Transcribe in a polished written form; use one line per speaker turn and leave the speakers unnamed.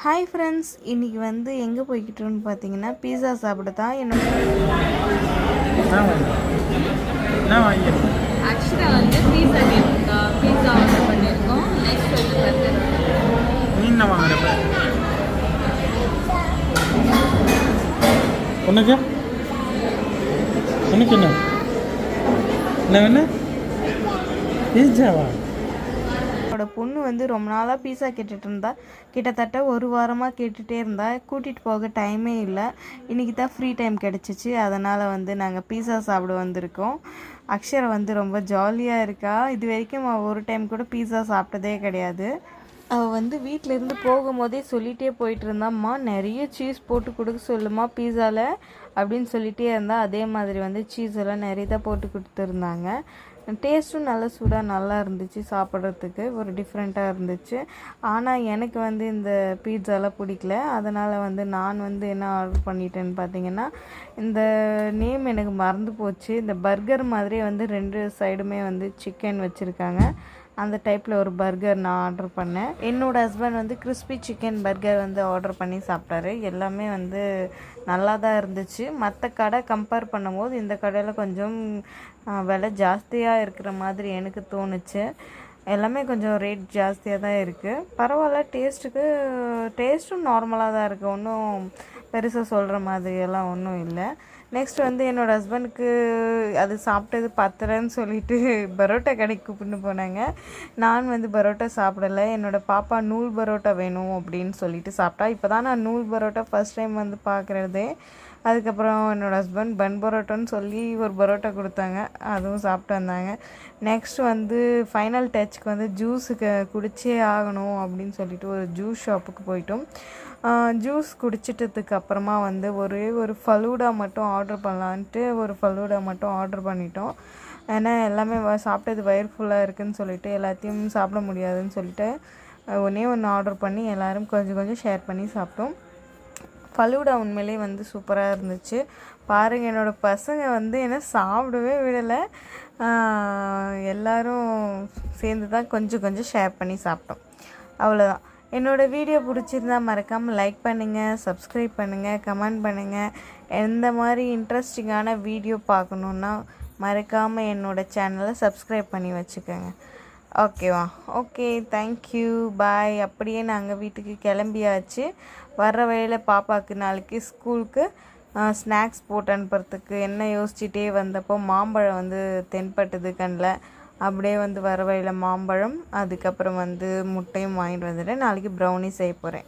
Hi friends, இன்றைக்கி வந்து எங்கே போய்கிட்டோன்னு பார்த்தீங்கன்னா பீஸா சாப்பிட தான். என்னோட
ஆக்சுவலாக வந்து பீஸா கேட்டிருக்கோம், பீஸா ஆர்டர் பண்ணியிருக்கோம். நெக்ஸ்ட் வந்து பர்கர்.
நீ என்ன வாங்குறப்ப உனக்கு உனக்கு என்ன என்ன வேணும்? பீஸாவா?
என்னோட பொண்ணு வந்து ரொம்ப நாளாக பீஸா கேட்டுட்டு இருந்தா. கிட்டத்தட்ட ஒரு வாரமாக கேட்டுகிட்டே இருந்தா. கூட்டிகிட்டு போக டைமே இல்லை. இன்றைக்கி தான் ஃப்ரீ டைம் கிடச்சிச்சு. அதனால் வந்து நாங்கள் பீஸா சாப்பிட வந்திருக்கோம். அக்ஷரா வந்து ரொம்ப ஜாலியாக இருக்கா. இது வரைக்கும் அவள் ஒரு டைம் கூட பீஸா சாப்பிட்டதே கிடையாது. அவள் வந்து வீட்டிலேருந்து போகும்போதே சொல்லிகிட்டே போயிட்டு இருந்தாம்மா, நிறைய சீஸ் போட்டு கொடுக்க சொல்லுமா பீஸாவில் அப்படின்னு சொல்லிகிட்டே இருந்தால். அதே மாதிரி வந்து சீஸ் எல்லாம் நிறைய தான் போட்டு கொடுத்துருந்தாங்க. டேஸ்ட்டும் நல்லா சூடாக நல்லா இருந்துச்சு. சாப்பிட்றதுக்கு ஒரு டிஃப்ரெண்ட்டாக இருந்துச்சு. ஆனால் எனக்கு வந்து இந்த பீட்சாலாம் பிடிக்கல. அதனால் வந்து நான் வந்து என்ன ஆர்டர் பண்ணிட்டேன்னு பார்த்தீங்கன்னா, இந்த நேம் எனக்கு மறந்து போச்சு. இந்த பர்கர் மாதிரி வந்து 2 சைடுமே வந்து சிக்கன் வச்சுருக்காங்க. அந்த டைப்பில் ஒரு பர்கர் நான் ஆர்டர் பண்ணேன். என்னோடய ஹஸ்பண்ட் வந்து கிறிஸ்பி சிக்கன் பர்கர் வந்து ஆர்டர் பண்ணி சாப்பிட்டாரு. எல்லாமே வந்து நல்லா தான் இருந்துச்சு. மற்ற கடை கம்பேர் பண்ணும்போது இந்த கடையில் கொஞ்சம் விலை ஜாஸ்தியாக இருக்கிற மாதிரி எனக்கு தோணுச்சு. எல்லாமே கொஞ்சம் ரேட் ஜாஸ்தியாக தான் இருக்குது. பரவாயில்ல, டேஸ்ட்டும் நார்மலாக தான் இருக்குது. ஒன்றும் பெருசாக சொல்கிற மாதிரியெல்லாம் ஒன்றும் இல்லை. நெக்ஸ்ட் வந்து என்னோடய ஹஸ்பண்டுக்கு அது சாப்பிட்டது பத்தலைன்னு சொல்லிட்டு பரோட்டா கடைக்கு கூப்பிட்டு போனாங்க. நான் வந்து பரோட்டா சாப்பிடலை. என்னோடய பாப்பா நூல் பரோட்டா வேணும் அப்படின்னு சொல்லிட்டு சாப்பிட்டா. இப்போ தான் நான் நூல் பரோட்டா ஃபஸ்ட் டைம் வந்து பார்க்குறதே. அதுக்கப்புறம் என்னோடய ஹஸ்பண்ட் பன் பரோட்டான்னு சொல்லி ஒரு பரோட்டா கொடுத்தாங்க. அதுவும் சாப்பிட்டு வந்தாங்க. நெக்ஸ்ட் வந்து ஃபைனல் டச்சுக்கு வந்து ஜூஸுக்கு குடிச்சே ஆகணும் அப்படின்னு சொல்லிட்டு ஒரு ஜூஸ் ஷாப்புக்கு போயிட்டோம். ஜூஸ் குடிச்சிட்டதுக்கு அப்புறமா வந்து ஒரு ஃபலூடா மட்டும் ஆர்டர் பண்ணலான்ட்டு ஒரு ஃபலூடா மட்டும் ஆர்டர் பண்ணிட்டோம். ஏன்னா எல்லாமே சாப்பிட்டது வயிறு ஃபுல்லாக இருக்குதுன்னு சொல்லிட்டு எல்லாத்தையும் சாப்பிட முடியாதுன்னு சொல்லிட்டு ஒன்று ஆர்டர் பண்ணி எல்லோரும் கொஞ்சம் கொஞ்சம் ஷேர் பண்ணி சாப்பிட்டோம். ஃபலூடா உண்மையிலே வந்து சூப்பராக இருந்துச்சு. பாருங்கள், என்னோடய பசங்க வந்து என்ன சாப்பிடவே விடலை. எல்லோரும் சேர்ந்து தான் கொஞ்சம் கொஞ்சம் ஷேர் பண்ணி சாப்பிட்டோம். அவ்வளோதான். என்னோடய வீடியோ பிடிச்சிருந்தா மறக்காமல் லைக் பண்ணுங்கள், சப்ஸ்கிரைப் பண்ணுங்கள், கமெண்ட் பண்ணுங்கள். எந்த மாதிரி இன்ட்ரெஸ்டிங்கான வீடியோ பார்க்கணுன்னா மறக்காமல் என்னோடய சேனலை சப்ஸ்கிரைப் பண்ணி வச்சுக்கோங்க. ஓகேவா? ஓகே, தேங்க்யூ, பாய். அப்படியே நாங்கள் வீட்டுக்கு கிளம்பியாச்சு. வர்ற வழியில் பாப்பாவுக்கு நாளைக்கு ஸ்கூலுக்கு ஸ்நாக்ஸ் போட்டு அனுப்புறதுக்கு என்ன யோசிச்சுட்டே வந்தப்போ மாம்பழம் வந்து தென்பட்டது கண்ணில். அப்படியே வந்து வர வழியில் மாம்பழம், அதுக்கப்புறம் வந்து முட்டையும் வாங்கிட்டு வந்துட்டேன். நாளைக்கு ப்ரௌனி செய்ய போகிறேன்.